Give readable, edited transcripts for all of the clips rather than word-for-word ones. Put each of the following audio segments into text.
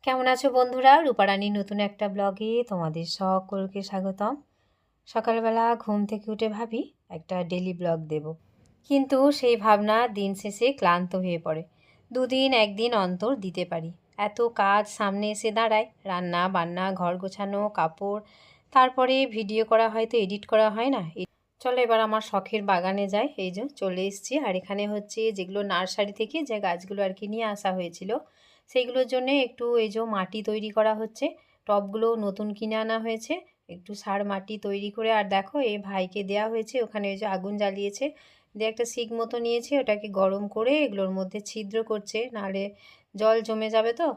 কেমন আছো বন্ধুরা? রূপারানীর নতুন একটা ব্লগে তোমাদের সকলকে স্বাগতম। সকালবেলা ঘুম থেকে উঠে ভাবি একটা ডেলি ব্লগ দেব, কিন্তু সেই ভাবনা দিন শেষে ক্লান্ত হয়ে পড়ে। দুদিন একদিন অন্তর দিতে পারি, এত কাজ সামনে এসে দাঁড়ায়, রান্না বান্না, ঘর গোছানো, কাপড়, তারপরে ভিডিও করা হয় তো এডিট করা হয় না। চলো এবার আমার শখের বাগানে যাই। এই যে চলে এসেছি, আর এখানে হচ্ছে যেগুলো নার্সারি থেকে যে গাছগুলো আর কি নিয়ে আসা হয়েছিল সেইগুলোর জন্য একটু এই যে মাটি তৈরি করা হচ্ছে। টবগুলো নতুন কিনে আনা হয়েছে, একটু সার মাটি তৈরি করে। আর দেখো এই ভাইকে দেয়া হয়েছে, ওখানে ওই যে আগুন জ্বালিয়েছে, দিয়ে একটা শিক মতো নিয়েছে, ওটাকে গরম করে এগুলোর মধ্যে ছিদ্র করছে, নাহলে জল জমে যাবে তো।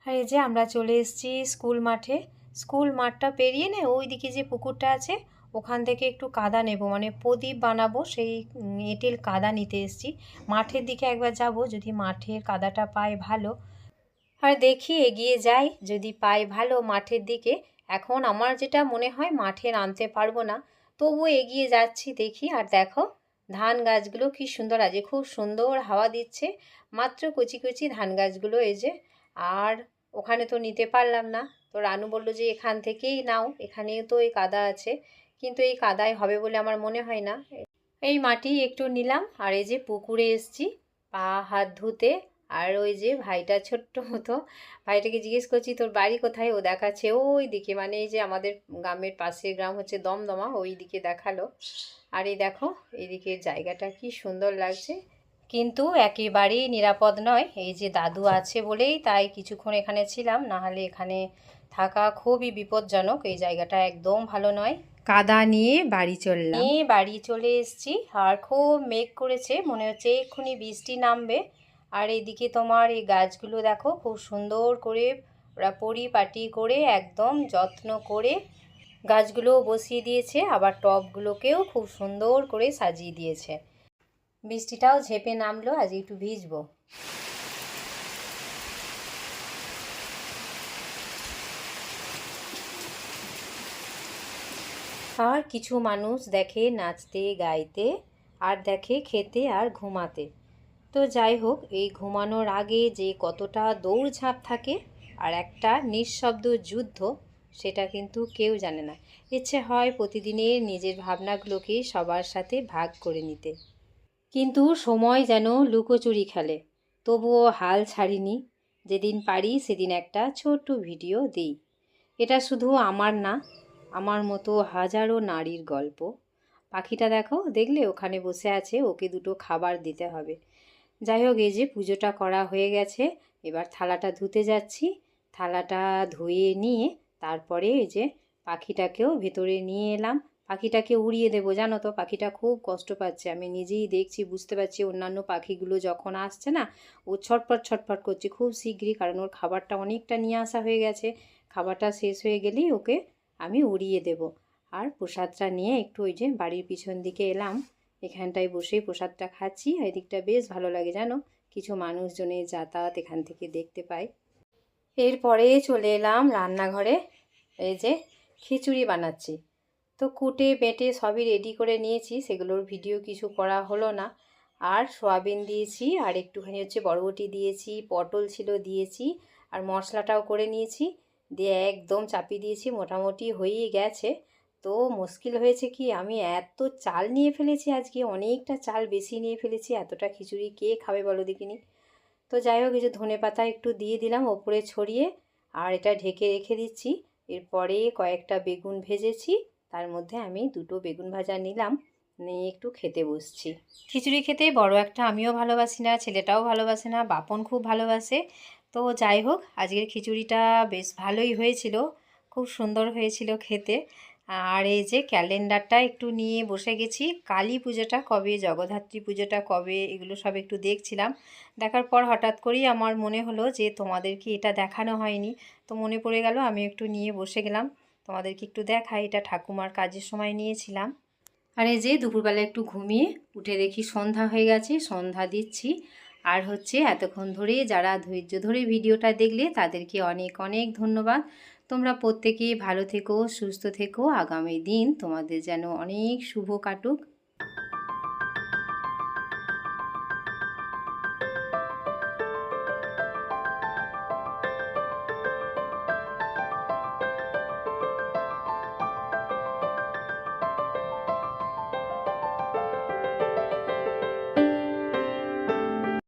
আর এই যে আমরা চলে এসেছি স্কুল মাঠে। স্কুল মাঠটা পেরিয়ে ওই ওইদিকে যে পুকুরটা আছে ওখান থেকে একটু কাদা নেব, মানে প্রদীপ বানাবো, সেই এঁটেল কাদা নিতে এসেছি। মাঠের দিকে একবার যাব, যদি মাঠের কাদাটা পাই ভালো। আর দেখি এগিয়ে যাই, যদি পাই ভালো মাঠের দিকে। এখন আমার যেটা মনে হয় মাঠে নামতে পারবো না, তবুও এগিয়ে যাচ্ছি দেখি। আর দেখো ধান গাছগুলো কি সুন্দর, আজ খুব সুন্দর হাওয়া দিচ্ছে। মাত্র কচি কচি ধান গাছগুলো এই যে। আর ওখানে তো নিতে পারলাম না, তো রানু বলল যে এখান থেকেই নাও, এখানেও তো এই কাদা আছে, কিন্তু এই কাদায় হবে বলে আমার মনে হয় না। এই মাটি একটু নিলাম, আর এই যে পুকুরে এসছি পা হাত ধুতে। আর ওই যে ভাইটা ছোট্ট মতো, ভাইটাকে জিজ্ঞেস করছি তোর বাড়ি কোথায়, ও দেখাচ্ছে ওই দিকে, মানে এই যে আমাদের গ্রামের পাশে গ্রাম হচ্ছে দমদমা, ওই দিকে দেখালো। আর এই দেখো এইদিকে জায়গাটা কি সুন্দর লাগছে, কিন্তু একেবারেই নিরাপদ নয়। এই যে দাদু আছে বলেই তাই কিছুক্ষণ এখানে ছিলাম, নাহলে এখানে থাকা খুবই বিপজ্জনক। এই জায়গাটা একদম ভালো নয়। কাদা নিয়ে বাড়ি চললাম, বাড়ি চলে এসেছি। আর খুব মেঘ করেছে, মনে হচ্ছে এক্ষুনি বৃষ্টি নামবে। আর এইদিকে তোমার এই গাছগুলো দেখো খুব সুন্দর করে ওরা পরিপাটি করে একদম যত্ন করে গাছগুলো বসিয়ে দিয়েছে, আবার টবগুলোকেও খুব সুন্দর করে সাজিয়ে দিয়েছে। বৃষ্টিটাও ঝেঁপে নামলো, আজ একটু ভিজবো। আর কিছু মানুষ দেখে নাচতে গাইতে, আর দেখে খেতে আর ঘুমাতে। তো যাই হোক, এই ঘুমানোর আগে যে কতটা দৌড়ঝাঁপ থাকে আর একটা নিঃশব্দ যুদ্ধ, সেটা কিন্তু কেউ জানে না। ইচ্ছে হয় প্রতিদিনের নিজের ভাবনাগুলোকে সবার সাথে ভাগ করে নিতে, কিন্তু সময় যেন লুকোচুরি খেলে। তবুও হাল ছাড়িনি, যেদিন পারি সেদিন একটা ছোট্ট ভিডিও দিই। এটা শুধু আমার না, আমার মতো হাজারো নারীর গল্প। পাখিটা দেখো, দেখলে ওখানে বসে আছে, ওকে দুটো খাবার দিতে হবে। যাই হোক, এই যে পুজোটা করা হয়ে গেছে, এবার থালাটা ধুতে যাচ্ছি। থালাটা ধুয়ে নিয়ে তারপরে এই যে পাখিটাকেও ভেতরে নিয়ে এলাম। পাখিটাকে উড়িয়ে দেবো, জানো তো পাখিটা খুব কষ্ট পাচ্ছে, আমি নিজেই দেখছি, বুঝতে পারছি। অন্যান্য পাখিগুলো যখন আসছে না, ও ছটফট ছটফট করছে খুব শীঘ্রই, কারণ ওর খাবারটা অনেকটা নিয়ে আসা হয়ে গেছে। খাবারটা শেষ হয়ে গেলেই ওকে আমি উড়িয়ে দেব। আর প্রসাদটা নিয়ে একটু ওই যে বাড়ির পিছন দিকে এলাম, এখানটায় বসেই প্রসাদটা খাচ্ছি। আর এদিকটা বেশ ভালো লাগে জানো, কিছু মানুষজনের যাতায়াত এখান থেকে দেখতে পাই। এরপরে চলে এলাম রান্নাঘরে। এই যে খিচুড়ি বানাচ্ছি, তো কুটে বেটে সবই রেডি করে নিয়েছি, সেগুলোর ভিডিও কিছু করা হলো না। আর সয়াবিন দিয়েছি, আর একটুখানি হচ্ছে বরবটি দিয়েছি, পটল ছিল দিয়েছি, আর মশলাটাও করে নিয়েছি, দিয়ে একদম চাপিয়ে দিয়েছি। মোটামুটি হয়েই গেছে। তো মুশকিল হয়েছে কি, আমি এত চাল নিয়ে ফেলেছি, আজকে অনেকটা চাল বেশি নিয়ে ফেলেছি। এতটা খিচুড়ি কে খাবে বলো দেখিনি। তো যাই হোক, এই যে ধনেপাতা একটু দিয়ে দিলাম ওপরে ছড়িয়ে, আর এটা ঢেকে রেখে দিচ্ছি। এরপরে কয়েকটা বেগুন ভেজেছি, তার মধ্যে আমি দুটো বেগুন ভাজা নিলাম, নিয়ে একটু খেতে বসছি। খিচুড়ি খেতে বড় একটা আমিও ভালোবাসি না, ছেলেটাও ভালোবাসে না, বাপন খুব ভালোবাসে। তো যাই হোক, আজকের খিচুড়িটা বেশ ভালোই হয়েছিল, খুব সুন্দর হয়েছিল খেতে। আর এই যে ক্যালেন্ডারটা একটু নিয়ে বসে গেছি, কালী পুজোটা কবে, জগদ্ধাত্রী পুজোটা কবে, এগুলো সব একটু দেখছিলাম। দেখার পর হঠাৎ করেই আমার মনে হলো যে তোমাদেরকে এটা দেখানো হয়নি, তো মনে পড়ে গেল, আমি একটু নিয়ে বসে গেলাম, তোমাদেরকে একটু দেখাই। এটা ঠাকুমার কাজের সময় নিয়েছিলাম। আর এই যে দুপুরবেলা একটু ঘুমিয়ে উঠে দেখি সন্ধ্যা হয়ে গেছে, সন্ধ্যা দিচ্ছি। আর হচ্ছে এতক্ষণ ধরে যারা ধৈর্য ধরে ভিডিওটা দেখলে তাদেরকে অনেক অনেক ধন্যবাদ। তোমরা প্রত্যেকেই ভালো থেকো, সুস্থ থেকো, আগামী দিন তোমাদের যেন অনেক শুভ কাটুক।